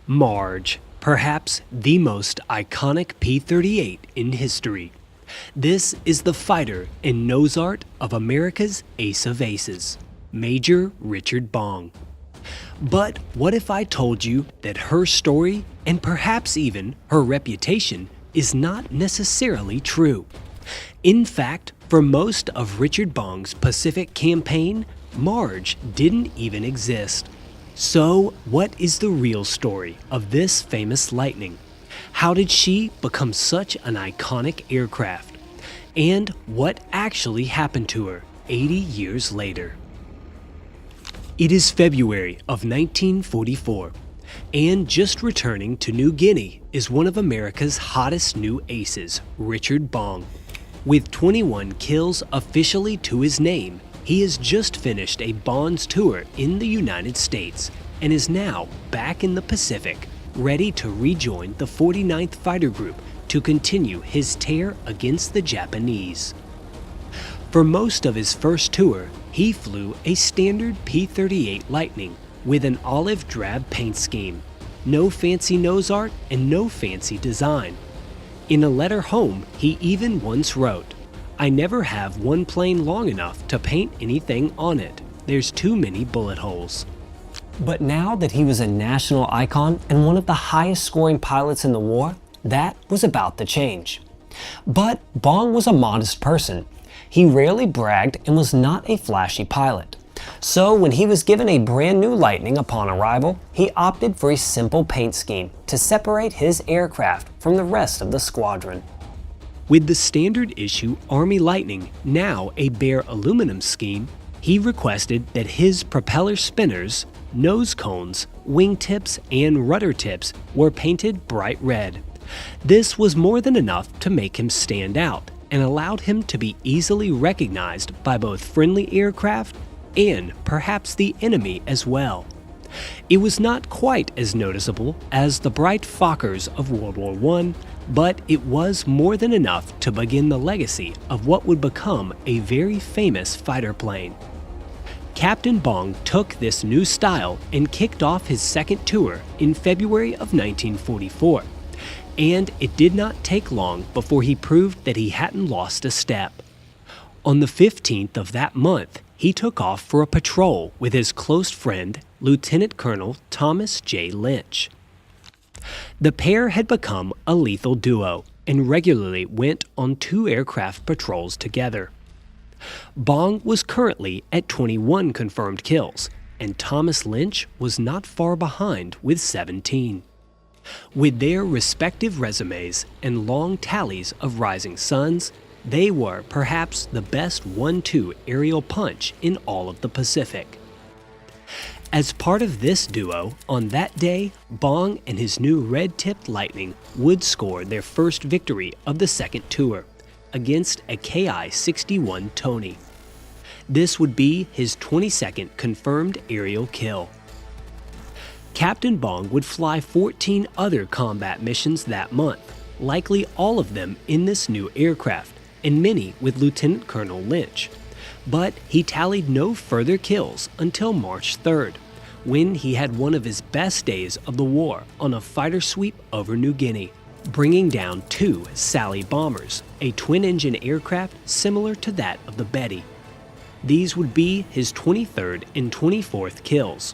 Marge, perhaps the most iconic P-38 in history. This is the fighter and nose art of America's ace of aces, Major Richard Bong. But what if I told you that her story, and perhaps even her reputation, is not necessarily true? In fact, for most of Richard Bong's Pacific campaign, Marge didn't even exist. So, what is the real story of this famous Lightning? How did she become such an iconic aircraft? And what actually happened to her 80 years later? It is February of 1944, and just returning to New Guinea is one of America's hottest new aces, Richard Bong. With 21 kills officially to his name, he has just finished a Bonds tour in the United States and is now back in the Pacific, ready to rejoin the 49th Fighter Group to continue his tear against the Japanese. For most of his first tour, he flew a standard P-38 Lightning with an olive drab paint scheme, no fancy nose art and no fancy design. In a letter home, he even once wrote, "I never have one plane long enough to paint anything on it. There's too many bullet holes." But now that he was a national icon and one of the highest scoring pilots in the war, that was about to change. But Bong was a modest person. He rarely bragged and was not a flashy pilot. So when he was given a brand new Lightning upon arrival, he opted for a simple paint scheme to separate his aircraft from the rest of the squadron. With the standard issue Army Lightning now a bare aluminum scheme, he requested that his propeller spinners, nose cones, wingtips, and rudder tips were painted bright red. This was more than enough to make him stand out and allowed him to be easily recognized by both friendly aircraft and perhaps the enemy as well. It was not quite as noticeable as the bright Fokkers of World War I, but it was more than enough to begin the legacy of what would become a very famous fighter plane. Captain Bong took this new style and kicked off his second tour in February of 1944. And it did not take long before he proved that he hadn't lost a step. On the 15th of that month, he took off for a patrol with his close friend, Lieutenant Colonel Thomas J. Lynch. The pair had become a lethal duo and regularly went on 2 aircraft patrols together. Bong was currently at 21 confirmed kills, and Thomas Lynch was not far behind with 17. With their respective resumes and long tallies of rising suns, they were perhaps the best 1-2 aerial punch in all of the Pacific. As part of this duo, on that day, Bong and his new red-tipped Lightning would score their first victory of the second tour against a Ki-61 Tony. This would be his 22nd confirmed aerial kill. Captain Bong would fly 14 other combat missions that month, likely all of them in this new aircraft, and many with Lieutenant Colonel Lynch. But he tallied no further kills until March 3rd, when he had one of his best days of the war on a fighter sweep over New Guinea, bringing down 2 Sally bombers, a twin-engine aircraft similar to that of the Betty. These would be his 23rd and 24th kills.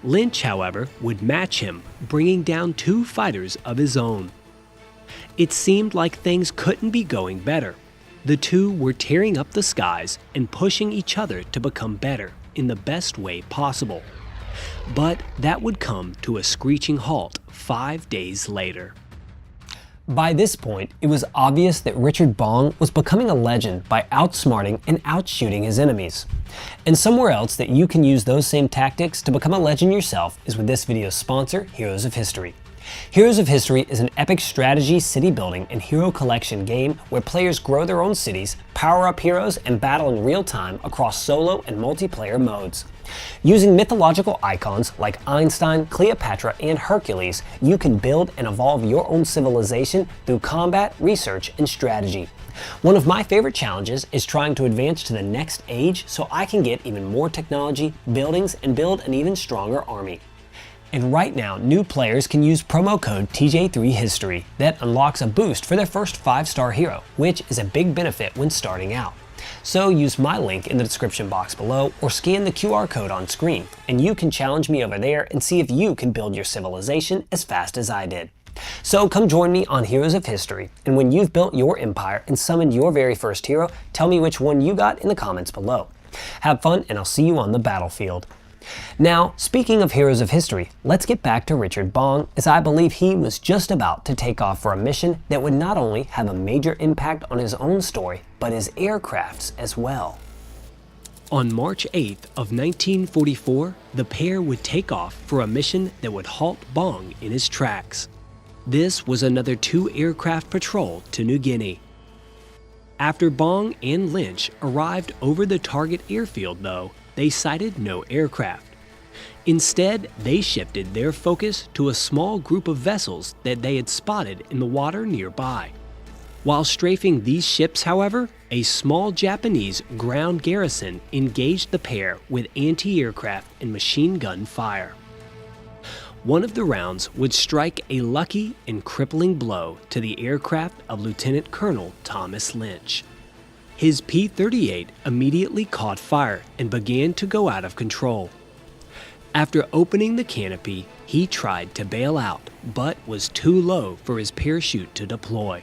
Lynch, however, would match him, bringing down 2 fighters of his own. It seemed like things couldn't be going better. The two were tearing up the skies and pushing each other to become better in the best way possible. But that would come to a screeching halt 5 days later. By this point, it was obvious that Richard Bong was becoming a legend by outsmarting and outshooting his enemies. And somewhere else that you can use those same tactics to become a legend yourself is with this video's sponsor, Heroes of History. Heroes of History is an epic strategy, city building, and hero collection game where players grow their own cities, power up heroes, and battle in real time across solo and multiplayer modes. Using mythological icons like Einstein, Cleopatra, and Hercules, you can build and evolve your own civilization through combat, research, and strategy. One of my favorite challenges is trying to advance to the next age so I can get even more technology, buildings, and build an even stronger army. And right now, new players can use promo code TJ3History that unlocks a boost for their first 5-star hero, which is a big benefit when starting out. So use my link in the description box below or scan the QR code on screen, and you can challenge me over there and see if you can build your civilization as fast as I did. So come join me on Heroes of History, and when you've built your empire and summoned your very first hero, tell me which one you got in the comments below. Have fun, and I'll see you on the battlefield. Now, speaking of Heroes of History, let's get back to Richard Bong, as I believe he was just about to take off for a mission that would not only have a major impact on his own story, but his aircraft's as well. On March 8th of 1944, the pair would take off for a mission that would halt Bong in his tracks. This was another 2-aircraft patrol to New Guinea. After Bong and Lynch arrived over the target airfield, though, they sighted no aircraft. Instead, they shifted their focus to a small group of vessels that they had spotted in the water nearby. While strafing these ships, however, a small Japanese ground garrison engaged the pair with anti-aircraft and machine gun fire. One of the rounds would strike a lucky and crippling blow to the aircraft of Lieutenant Colonel Thomas Lynch. His P-38 immediately caught fire and began to go out of control. After opening the canopy, he tried to bail out, but was too low for his parachute to deploy.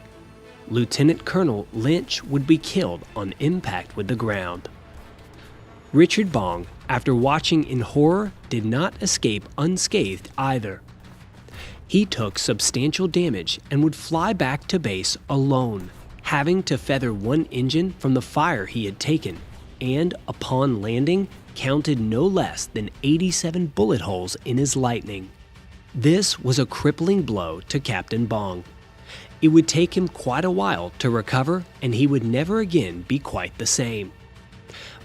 Lieutenant Colonel Lynch would be killed on impact with the ground. Richard Bong, after watching in horror, did not escape unscathed either. He took substantial damage and would fly back to base alone, having to feather one engine from the fire he had taken, and upon landing, counted no less than 87 bullet holes in his Lightning. This was a crippling blow to Captain Bong. It would take him quite a while to recover, and he would never again be quite the same.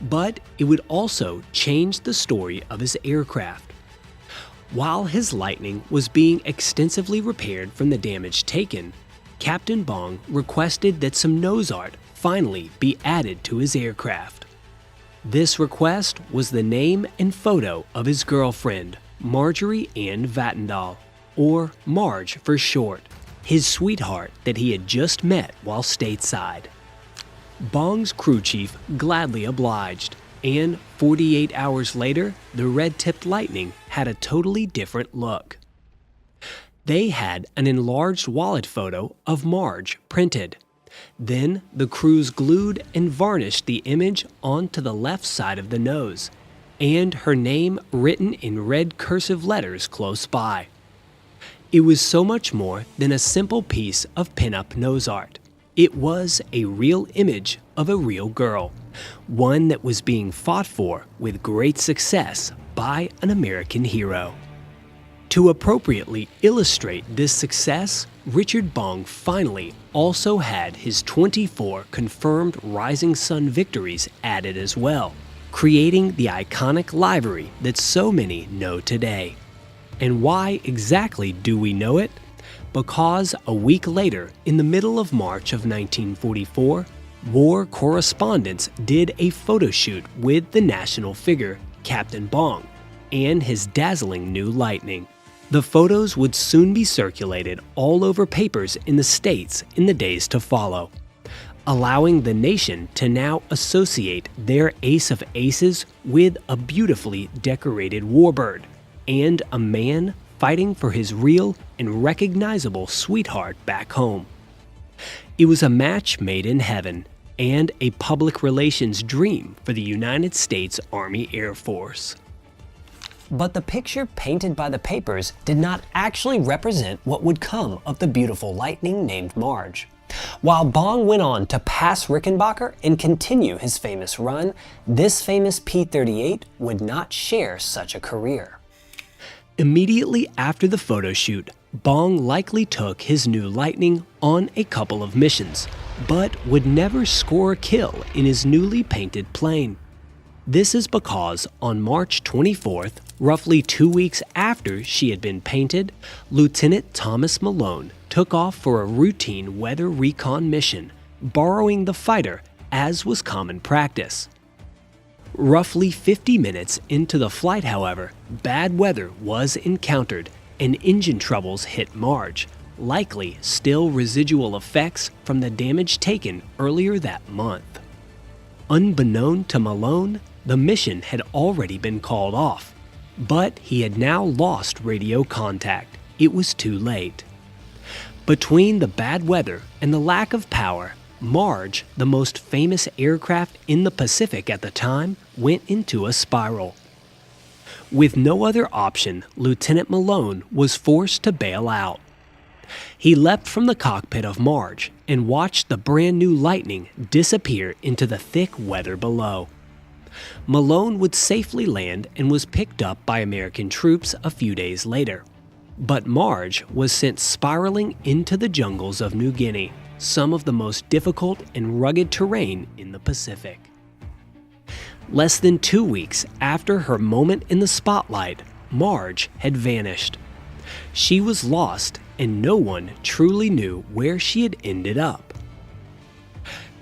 But it would also change the story of his aircraft. While his Lightning was being extensively repaired from the damage taken, Captain Bong requested that some nose art finally be added to his aircraft. This request was the name and photo of his girlfriend, Marjorie Ann Vattendahl, or Marge for short, his sweetheart that he had just met while stateside. Bong's crew chief gladly obliged, and 48 hours later, the red-tipped Lightning had a totally different look. They had an enlarged wallet photo of Marge printed. Then the crews glued and varnished the image onto the left side of the nose, and her name written in red cursive letters close by. It was so much more than a simple piece of pin-up nose art. It was a real image of a real girl, one that was being fought for with great success by an American hero. To appropriately illustrate this success, Richard Bong finally also had his 24 confirmed Rising Sun victories added as well, creating the iconic livery that so many know today. And why exactly do we know it? Because a week later, in the middle of March of 1944, war correspondents did a photo shoot with the national figure, Captain Bong, and his dazzling new Lightning. The photos would soon be circulated all over papers in the States in the days to follow, allowing the nation to now associate their ace of aces with a beautifully decorated warbird and a man fighting for his real and recognizable sweetheart back home. It was a match made in heaven and a public relations dream for the United States Army Air Force. But the picture painted by the papers did not actually represent what would come of the beautiful Lightning named Marge. While Bong went on to pass Rickenbacker and continue his famous run, this famous P-38 would not share such a career. Immediately after the photo shoot, Bong likely took his new Lightning on a couple of missions, but would never score a kill in his newly painted plane. This is because on March 24th, roughly 2 weeks after she had been painted, Lieutenant Thomas Malone took off for a routine weather recon mission, borrowing the fighter as was common practice. Roughly 50 minutes into the flight, however, bad weather was encountered and engine troubles hit Marge, likely still residual effects from the damage taken earlier that month. Unbeknown to Malone, the mission had already been called off, but he had now lost radio contact. It was too late. Between the bad weather and the lack of power, Marge, the most famous aircraft in the Pacific at the time, went into a spiral. With no other option, Lieutenant Malone was forced to bail out. He leapt from the cockpit of Marge and watched the brand new Lightning disappear into the thick weather below. Malone would safely land and was picked up by American troops a few days later. But Marge was sent spiraling into the jungles of New Guinea, some of the most difficult and rugged terrain in the Pacific. Less than 2 weeks after her moment in the spotlight, Marge had vanished. She was lost, and no one truly knew where she had ended up.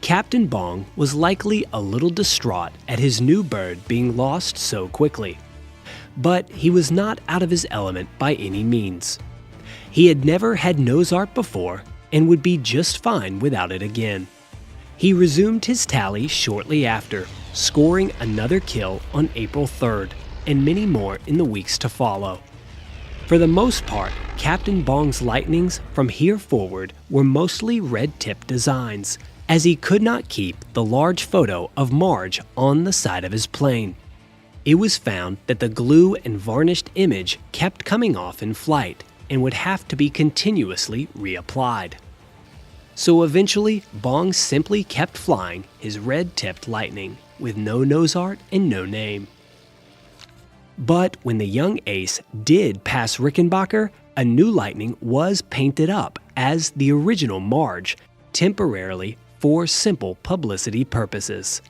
Captain Bong was likely a little distraught at his new bird being lost so quickly. But he was not out of his element by any means. He had never had nose art before and would be just fine without it again. He resumed his tally shortly after, scoring another kill on April 3rd and many more in the weeks to follow. For the most part, Captain Bong's Lightnings from here forward were mostly red-tip designs, as he could not keep the large photo of Marge on the side of his plane. It was found that the glue and varnished image kept coming off in flight and would have to be continuously reapplied. So eventually, Bongs simply kept flying his red-tipped Lightning with no nose art and no name. But when the young ace did pass Rickenbacker, a new Lightning was painted up as the original Marge, temporarily for simple publicity purposes.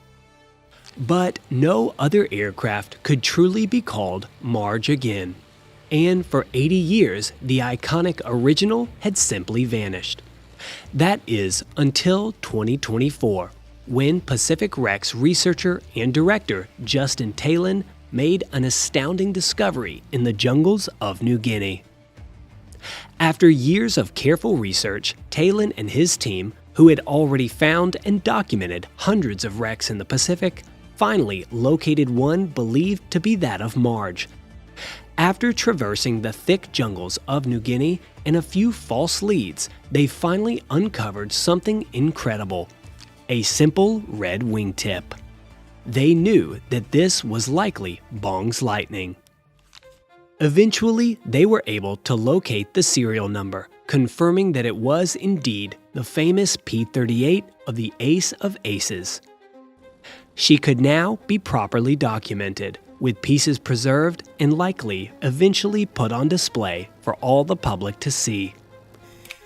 But no other aircraft could truly be called Marge again. And for 80 years, the iconic original had simply vanished. That is until 2024, when Pacific Rex researcher and director Justin Talon made an astounding discovery in the jungles of New Guinea. After years of careful research, Talon and his team, who had already found and documented hundreds of wrecks in the Pacific, finally located one believed to be that of Marge. After traversing the thick jungles of New Guinea and a few false leads, they finally uncovered something incredible: a simple red wingtip. They knew that this was likely Bong's Lightning. Eventually, they were able to locate the serial number, confirming that it was indeed the famous P-38 of the Ace of Aces. She could now be properly documented, with pieces preserved and likely eventually put on display for all the public to see.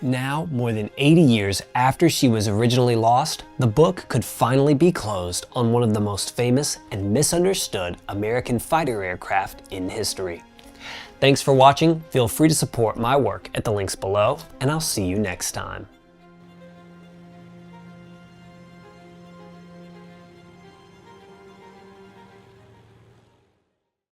Now, more than 80 years after she was originally lost, the book could finally be closed on one of the most famous and misunderstood American fighter aircraft in history. Thanks for watching. Feel free to support my work at the links below, and I'll see you next time.